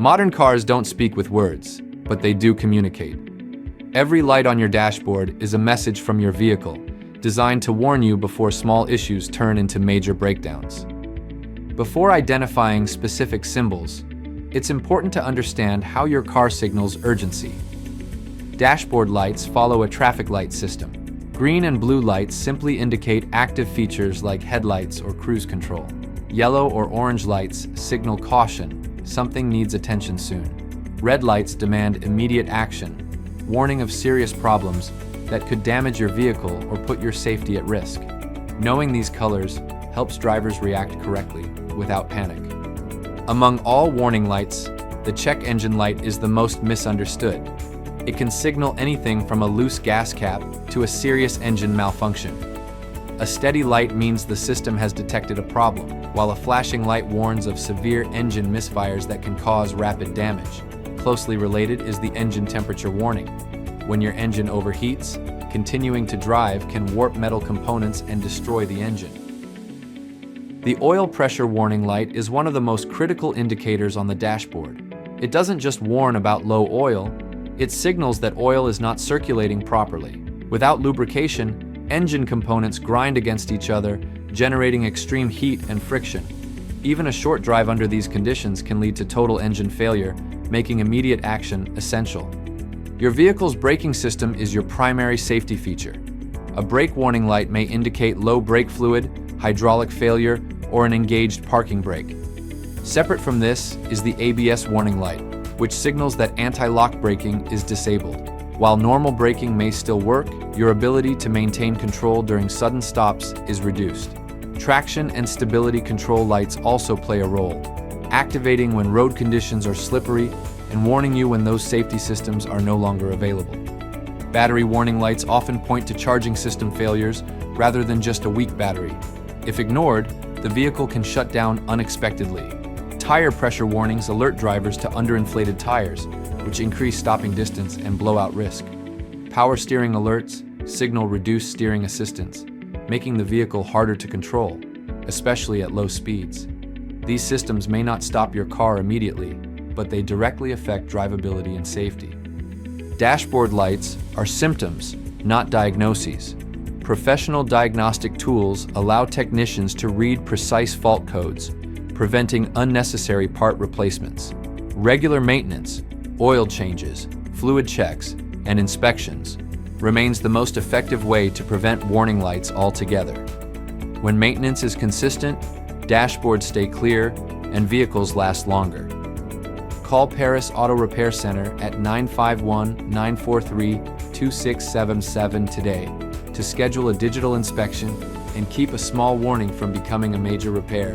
Modern cars don't speak with words, but they do communicate. Every light on your dashboard is a message from your vehicle, designed to warn you before small issues turn into major breakdowns. Before identifying specific symbols, it's important to understand how your car signals urgency. Dashboard lights follow a traffic light system. Green and blue lights simply indicate active features like headlights or cruise control. Yellow or orange lights signal caution, something needs attention soon. Red lights demand immediate action, warning of serious problems that could damage your vehicle or put your safety at risk. Knowing these colors helps drivers react correctly without panic. Among all warning lights, the check engine light is the most misunderstood. It can signal anything from a loose gas cap to a serious engine malfunction. A steady light means the system has detected a problem, while a flashing light warns of severe engine misfires that can cause rapid damage. Closely related is the engine temperature warning. When your engine overheats, continuing to drive can warp metal components and destroy the engine. The oil pressure warning light is one of the most critical indicators on the dashboard. It doesn't just warn about low oil, it signals that oil is not circulating properly. Without lubrication, engine components grind against each other, generating extreme heat and friction. Even a short drive under these conditions can lead to total engine failure, making immediate action essential. Your vehicle's braking system is your primary safety feature. A brake warning light may indicate low brake fluid, hydraulic failure, or an engaged parking brake. Separate from this is the ABS warning light, which signals that anti-lock braking is disabled. While normal braking may still work, your ability to maintain control during sudden stops is reduced. Traction and stability control lights also play a role, activating when road conditions are slippery and warning you when those safety systems are no longer available. Battery warning lights often point to charging system failures rather than just a weak battery. If ignored, the vehicle can shut down unexpectedly. Tire pressure warnings alert drivers to underinflated tires, which increase stopping distance and blowout risk. Power steering alerts signal reduced steering assistance, making the vehicle harder to control, especially at low speeds. These systems may not stop your car immediately, but they directly affect drivability and safety. Dashboard lights are symptoms, not diagnoses. Professional diagnostic tools allow technicians to read precise fault codes, preventing unnecessary part replacements. Regular maintenance, oil changes, fluid checks, and inspections remains the most effective way to prevent warning lights altogether. When maintenance is consistent, dashboards stay clear and vehicles last longer. Call Perris Auto Repair Center at 951-943-2677 today to schedule a digital inspection and keep a small warning from becoming a major repair.